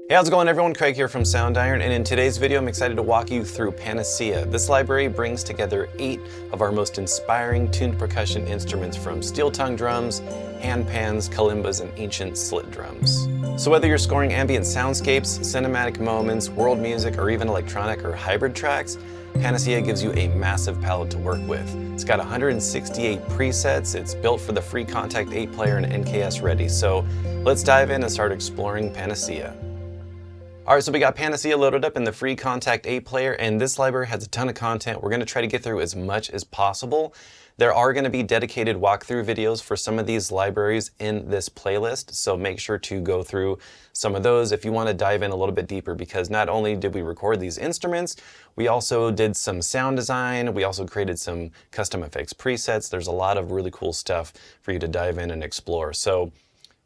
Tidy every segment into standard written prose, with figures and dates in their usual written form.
Hey, how's it going everyone? Craig here from Soundiron, and in today's video I'm excited to walk you through Panacea. This library brings together 8 of our most inspiring tuned percussion instruments, from steel tongue drums, handpans, kalimbas, and ancient slit drums. So whether you're scoring ambient soundscapes, cinematic moments, world music, or even electronic or hybrid tracks, Panacea gives you a massive palette to work with. It's got 168 presets, it's built for the free Kontakt 8 player and NKS ready, so let's dive in and start exploring Panacea. Alright, so we got Panacea loaded up in the free Kontakt 8 player, and this library has a ton of content. We're going to try to get through as much as possible. There are going to be dedicated walkthrough videos for some of these libraries in this playlist, so make sure to go through some of those if you want to dive in a little bit deeper, because not only did we record these instruments, we also did some sound design, we also created some custom effects presets. There's a lot of really cool stuff for you to dive in and explore. So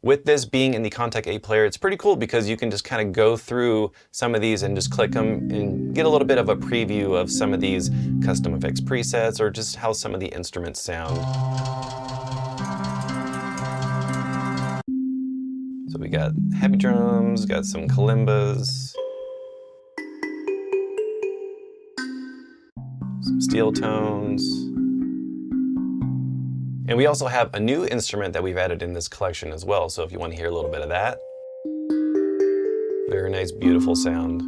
with this being in the Kontakt 8 player, it's pretty cool because you can just kind of go through some of these and just click them and get a little bit of a preview of some of these custom effects presets or just how some of the instruments sound. So we got heavy drums, got some kalimbas, some steel tones. And we also have a new instrument that we've added in this collection as well, so if you want to hear a little bit of that. Very nice, beautiful sound.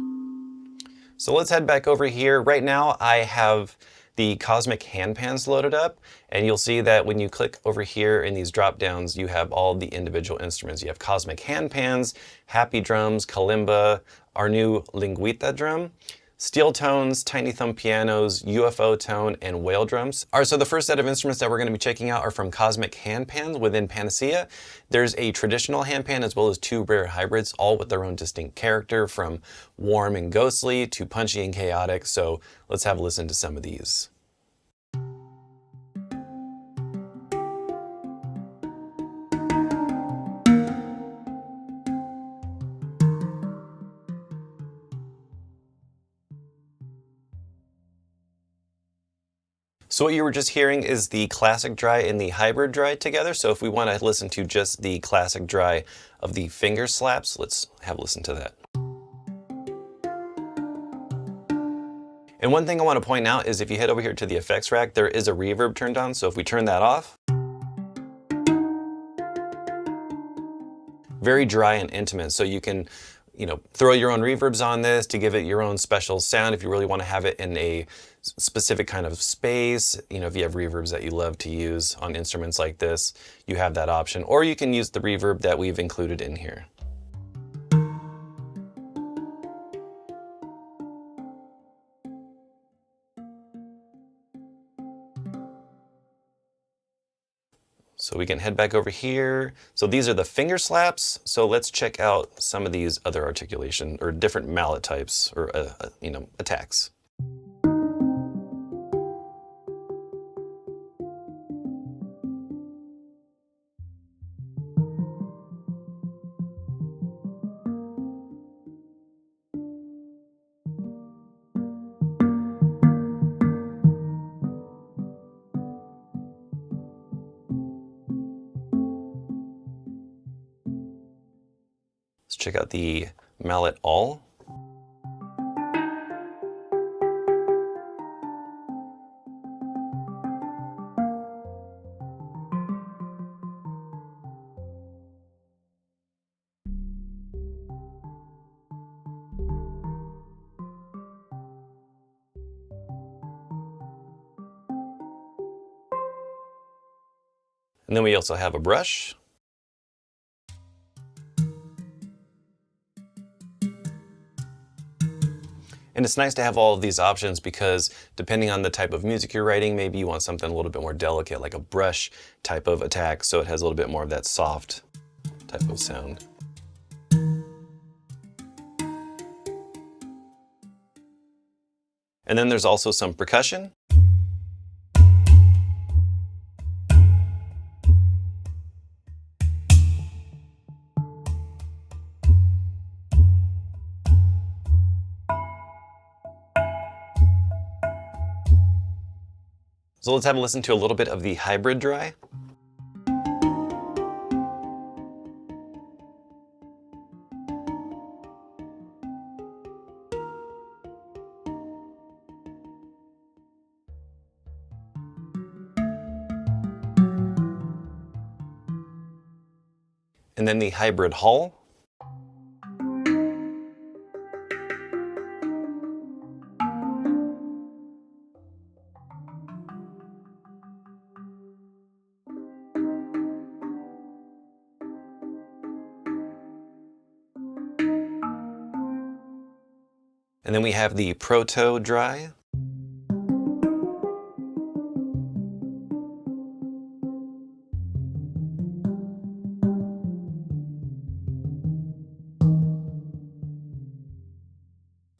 So let's head back over here. Right now I have the cosmic handpans loaded up, and you'll see that when you click over here in these drop downs, you have all the individual instruments. You have cosmic handpans, happy drums, kalimba, our new linguita drum, steel tones, tiny thumb pianos, UFO tone, and whale drums. All right, so the first set of instruments that we're going to be checking out are from Cosmic Handpans within Panacea. There's a traditional handpan as well as 2 rare hybrids, all with their own distinct character, from warm and ghostly to punchy and chaotic. So let's have a listen to some of these. So what you were just hearing is the classic dry and the hybrid dry together. So if we want to listen to just the classic dry of the finger slaps, let's have a listen to that. And one thing I want to point out is if you head over here to the effects rack, there is a reverb turned on. So if we turn that off, very dry and intimate. So you can, throw your own reverbs on this to give it your own special sound if you really want to have it in a specific kind of space. If you have reverbs that you love to use on instruments like this, you have that option. Or you can use the reverb that we've included in here. So we can head back over here. So these are the finger slaps. So let's check out some of these other articulation or different mallet types or attacks. Let's check out the mallet all. And then we also have a brush. And it's nice to have all of these options because depending on the type of music you're writing, maybe you want something a little bit more delicate, like a brush type of attack, so it has a little bit more of that soft type of sound. And then there's also some percussion. So let's have a listen to a little bit of the hybrid dry. and then the hybrid hull. And then we have the proto dry.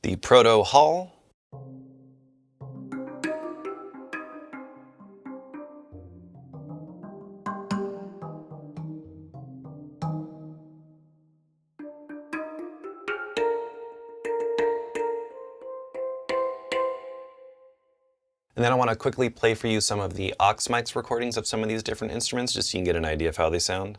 The proto hull. And then I want to quickly play for you some of the aux mics recordings of some of these different instruments, just so you can get an idea of how they sound.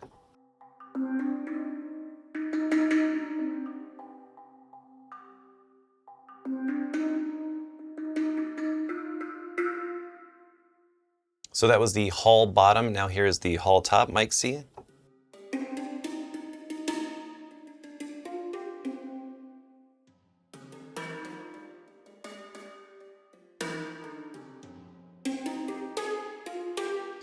So that was the hull bottom. Now here is the hull top, mic C.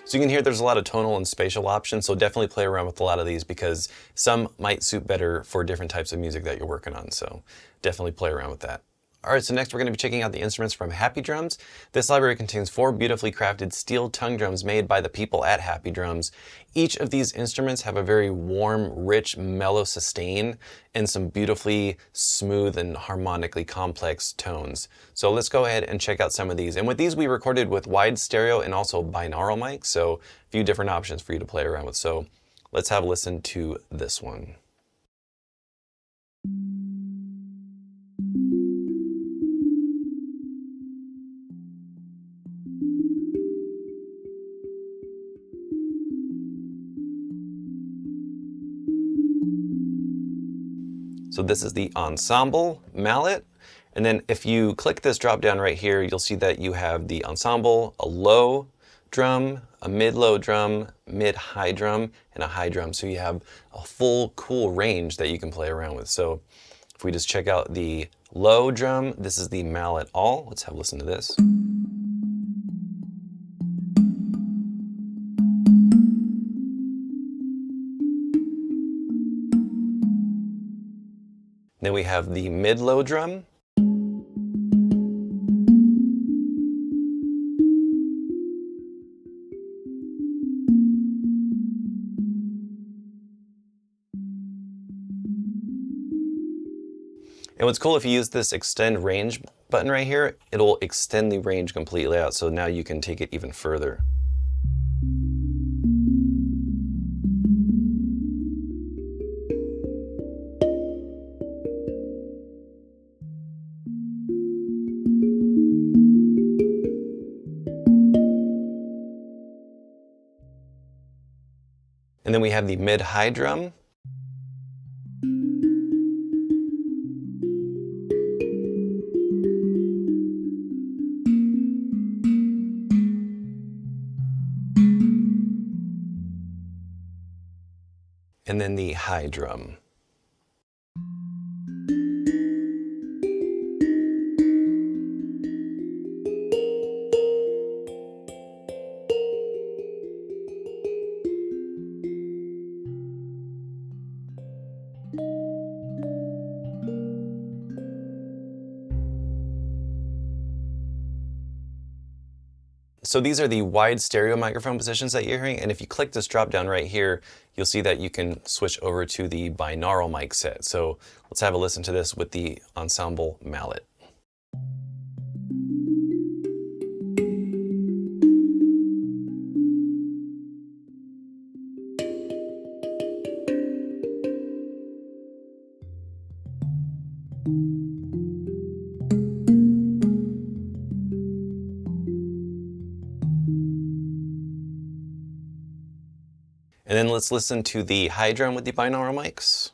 So you can hear there's a lot of tonal and spatial options, so definitely play around with a lot of these because some might suit better for different types of music that you're working on, so definitely play around with that. Alright, so next we're going to be checking out the instruments from Happy Drums. This library contains 4 beautifully crafted steel tongue drums made by the people at Happy Drums. Each of these instruments have a very warm, rich, mellow sustain and some beautifully smooth and harmonically complex tones. So let's go ahead and check out some of these. And with these we recorded with wide stereo and also binaural mics, so a few different options for you to play around with. So let's have a listen to this one. So this is the ensemble mallet. And then if you click this drop down right here, you'll see that you have the ensemble, a low drum, a mid-low drum, mid-high drum, and a high drum. So you have a full cool range that you can play around with. So if we just check out the low drum, this is the mallet all. Let's have a listen to this. Then we have the mid-low drum. And what's cool, if you use this extend range button right here, it'll extend the range completely out, so now you can take it even further. And then we have the mid-high drum. And then the high drum. So these are the wide stereo microphone positions that you're hearing, and if you click this drop down right here, you'll see that you can switch over to the binaural mic set. So let's have a listen to this with the ensemble mallet. And then let's listen to the high drum with the binaural mics.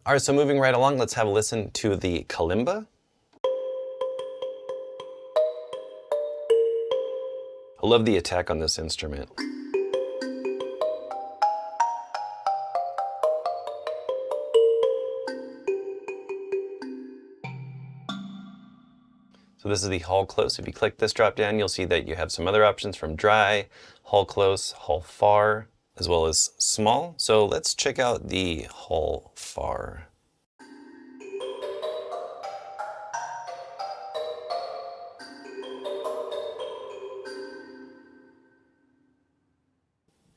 All right, so moving right along, let's have a listen to the kalimba. I love the attack on this instrument. So this is the Hall Close. If you click this drop down, you'll see that you have some other options from dry, Hall Close, Hall Far, as well as small. So let's check out the Hall Far.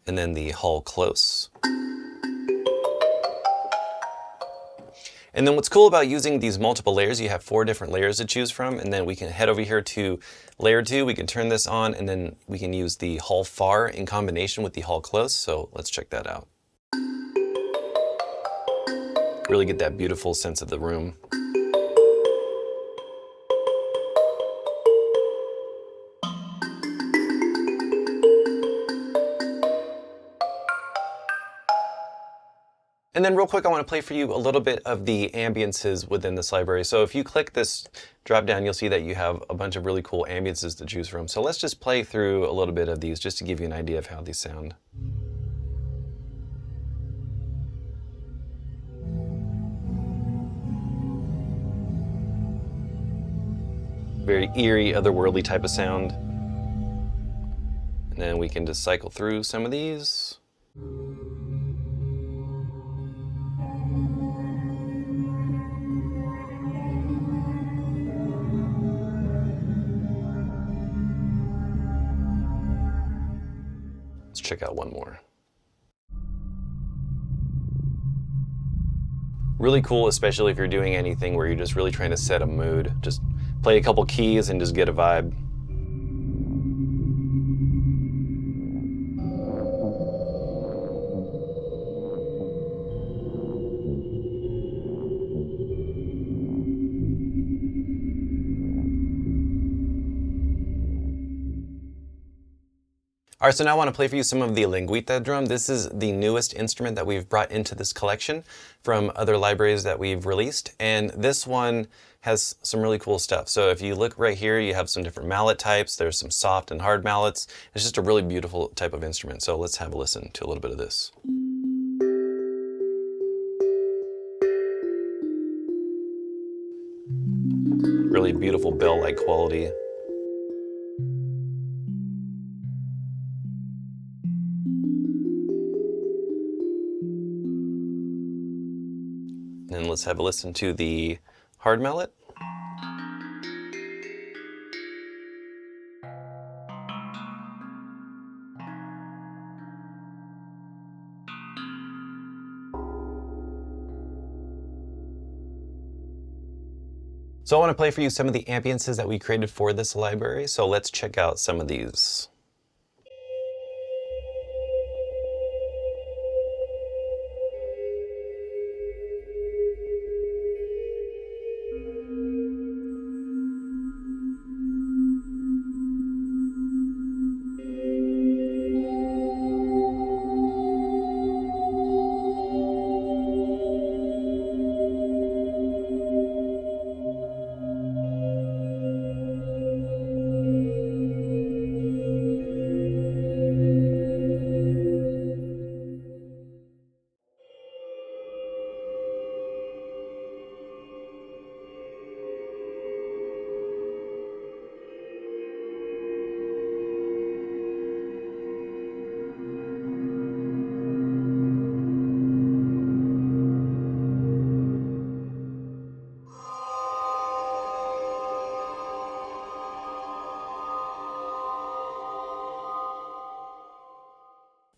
And then the Hall Close. And then what's cool about using these multiple layers, you have 4 different layers to choose from, and then we can head over here to layer 2, we can turn this on, and then we can use the Hall Far in combination with the Hall Close, so let's check that out. Really get that beautiful sense of the room. And then real quick, I want to play for you a little bit of the ambiences within this library. So if you click this drop down, you'll see that you have a bunch of really cool ambiences to choose from. So let's just play through a little bit of these just to give you an idea of how these sound. Very eerie, otherworldly type of sound. And then we can just cycle through some of these. Let's check out one more. Really cool, especially if you're doing anything where you're just really trying to set a mood. Just play a couple keys and just get a vibe. All right, so now I want to play for you some of the linguita drum. This is the newest instrument that we've brought into this collection from other libraries that we've released. And this one has some really cool stuff. So if you look right here, you have some different mallet types. There's some soft and hard mallets. It's just a really beautiful type of instrument. So let's have a listen to a little bit of this. Really beautiful bell-like quality. And let's have a listen to the hard mallet. So I want to play for you some of the ambiences that we created for this library. So let's check out some of these.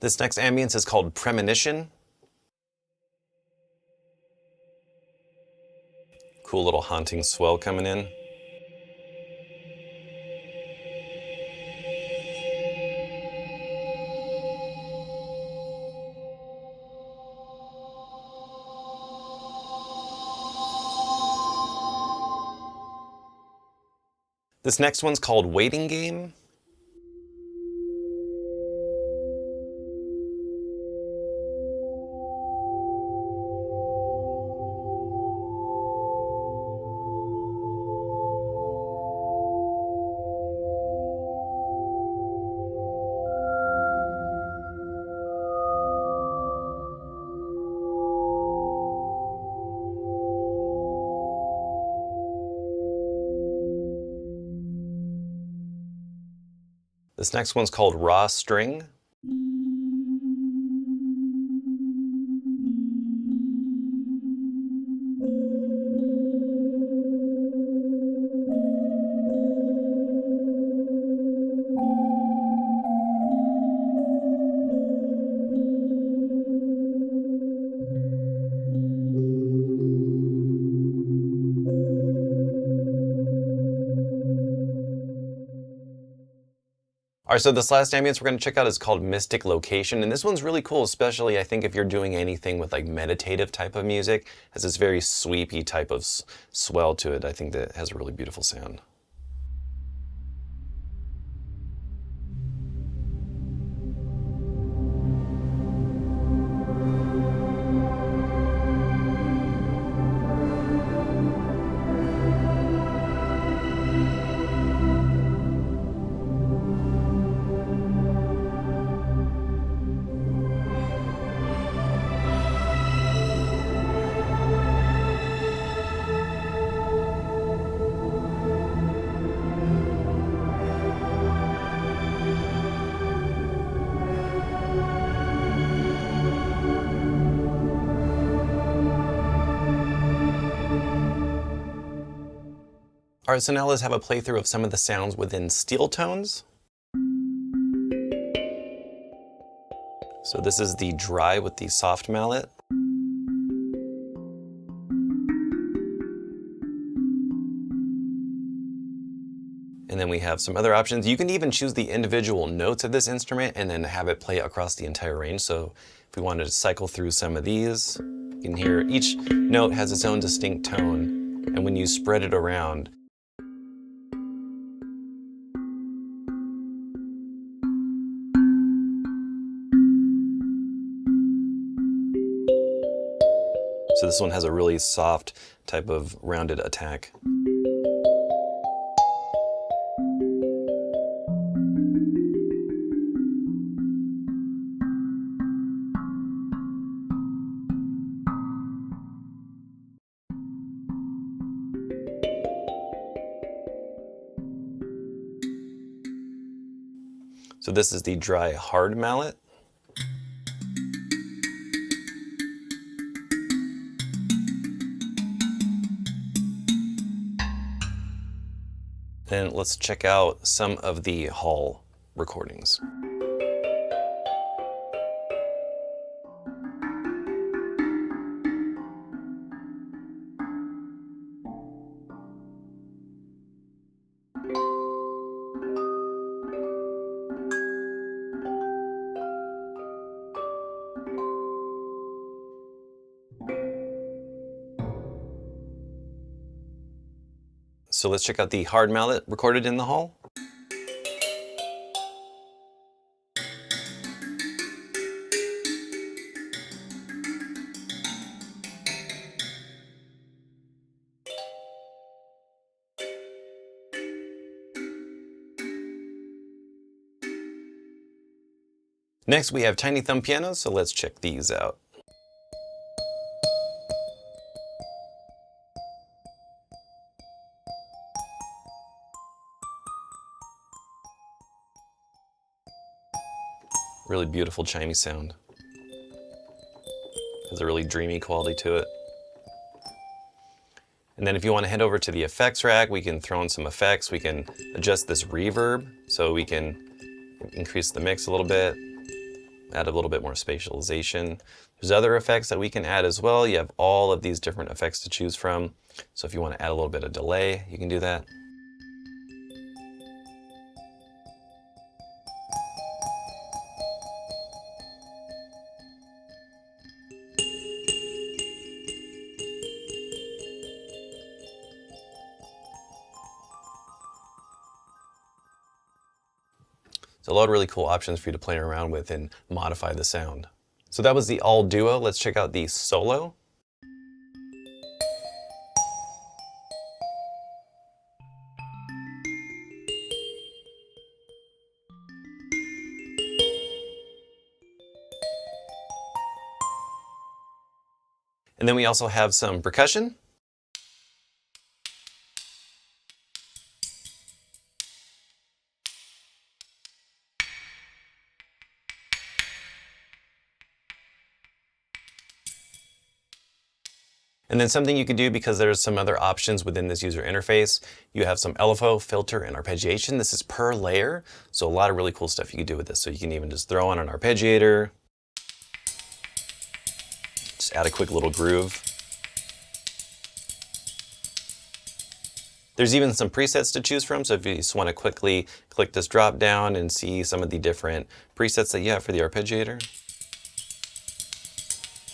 This next ambience is called Premonition. Cool little haunting swell coming in. This next one's called Waiting Game. This next one's called Raw String. All right, so this last ambience we're going to check out is called Mystic Location, and this one's really cool, especially I think if you're doing anything with like meditative type of music. It has this very sweepy type of swell to it. I think that has a really beautiful sound. All right, so now let's have a playthrough of some of the sounds within steel tones. So this is the dry with the soft mallet. And then we have some other options. You can even choose the individual notes of this instrument and then have it play across the entire range. So if we wanted to cycle through some of these, you can hear each note has its own distinct tone. And when you spread it around, so this one has a really soft type of rounded attack. So this is the dry hard mallet. And let's check out some of the Hall recordings. So let's check out the hard mallet recorded in the Hall. Next we have tiny thumb pianos, so let's check these out. Really beautiful chimey sound. Has a really dreamy quality to it. And then if you want to head over to the effects rack, we can throw in some effects. We can adjust this reverb, so we can increase the mix a little bit, add a little bit more spatialization. There's other effects that we can add as well. You have all of these different effects to choose from. So if you want to add a little bit of delay, you can do that. So a lot of really cool options for you to play around with and modify the sound. So that was the all duo. Let's check out the solo. And then we also have some percussion. And then something you could do, because there's some other options within this user interface, you have some LFO, filter, and arpeggiation. This is per layer, so a lot of really cool stuff you can do with this. So you can even just throw on an arpeggiator, just add a quick little groove. There's even some presets to choose from, so if you just want to quickly click this drop down and see some of the different presets that you have for the arpeggiator.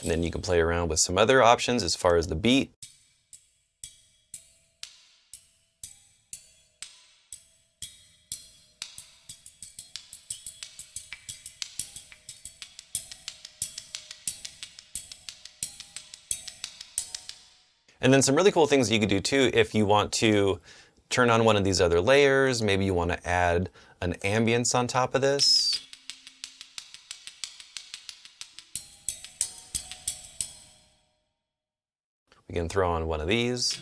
And then you can play around with some other options as far as the beat. And then some really cool things you could do too if you want to turn on one of these other layers. Maybe you want to add an ambience on top of this. We can throw on one of these.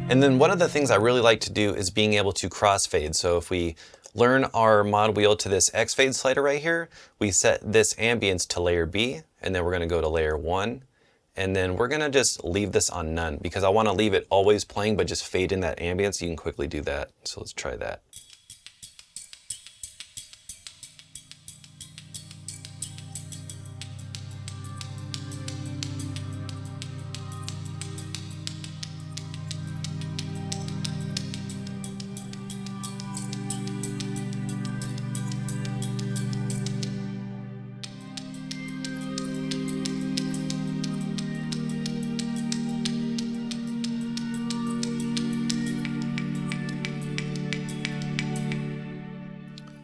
And then one of the things I really like to do is being able to crossfade. So if we learn our mod wheel to this X fade slider right here, we set this ambience to layer B, and then we're going to go to layer 1. And then we're going to just leave this on none, because I want to leave it always playing but just fade in that ambience. You can quickly do that. So let's try that.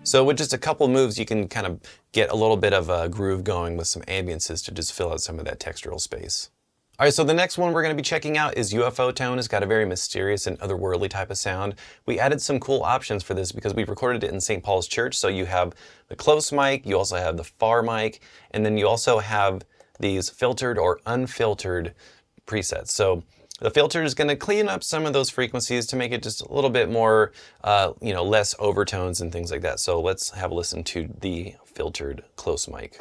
So with just a couple moves, you can kind of get a little bit of a groove going with some ambiences to just fill out some of that textural space. All right, so the next one we're going to be checking out is UFO Tone. It's got a very mysterious and otherworldly type of sound. We added some cool options for this because we recorded it in St. Paul's Church. So you have the close mic, you also have the far mic, and then you also have these filtered or unfiltered presets. So the filter is going to clean up some of those frequencies to make it just a little bit more, less overtones and things like that. So let's have a listen to the filtered close mic.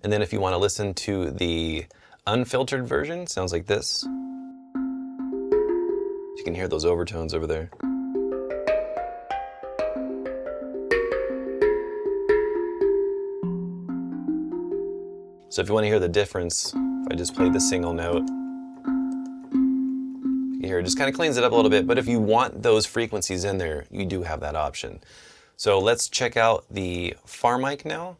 And then if you want to listen to the unfiltered version, sounds like this. You can hear those overtones over there. So if you want to hear the difference, if I just play the single note, you can hear it just kind of cleans it up a little bit. But if you want those frequencies in there, you do have that option. So let's check out the far mic now.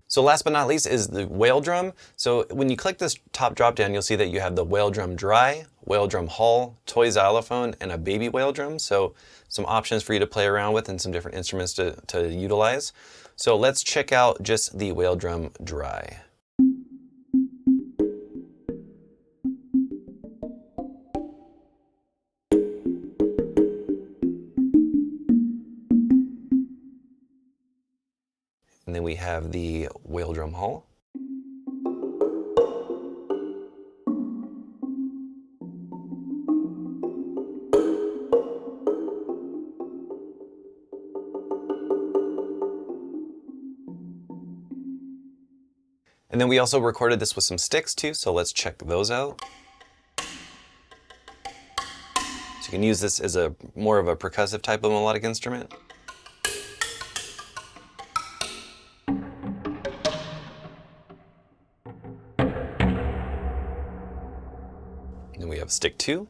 So last but not least is the whale drum. So when you click this top drop down, you'll see that you have the whale drum dry, whale drum hull, toy xylophone, and a baby whale drum. So some options for you to play around with and some different instruments to utilize. So let's check out just the whale drum dry. And then we have the whale drum hull. And then we also recorded this with some sticks too, so let's check those out. So you can use this as a more of a percussive type of melodic instrument. Then we have stick 2.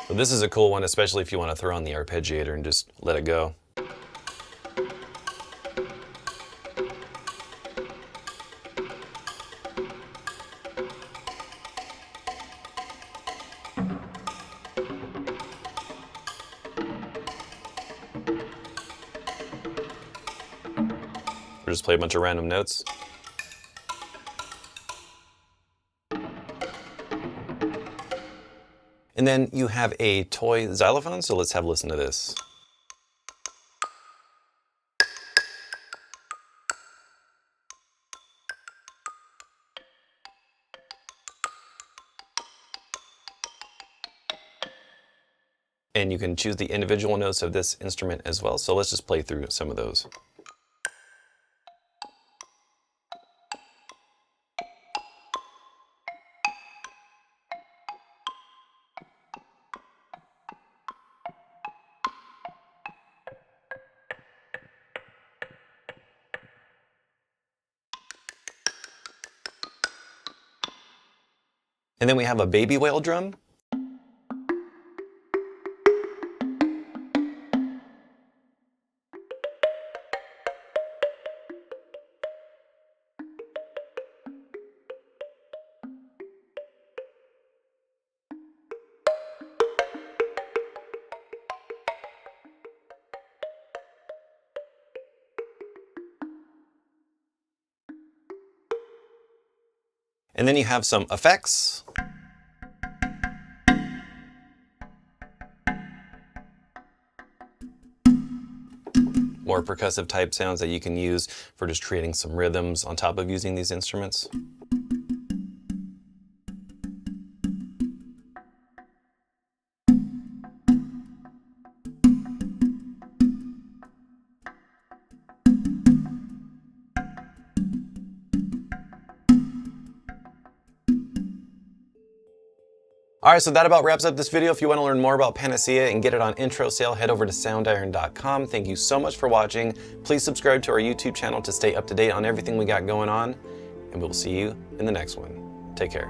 So this is a cool one, especially if you want to throw on the arpeggiator and just let it go. just play a bunch of random notes. And then you have a toy xylophone, so let's have a listen to this. And you can choose the individual notes of this instrument as well, so let's just play through some of those. And then we have a baby whale drum. And then you have some effects. More percussive type sounds that you can use for just creating some rhythms on top of using these instruments. Alright, so that about wraps up this video. If you want to learn more about Panacea and get it on intro sale, head over to soundiron.com. Thank you so much for watching. Please subscribe to our YouTube channel to stay up to date on everything we got going on, and we'll see you in the next one. Take care.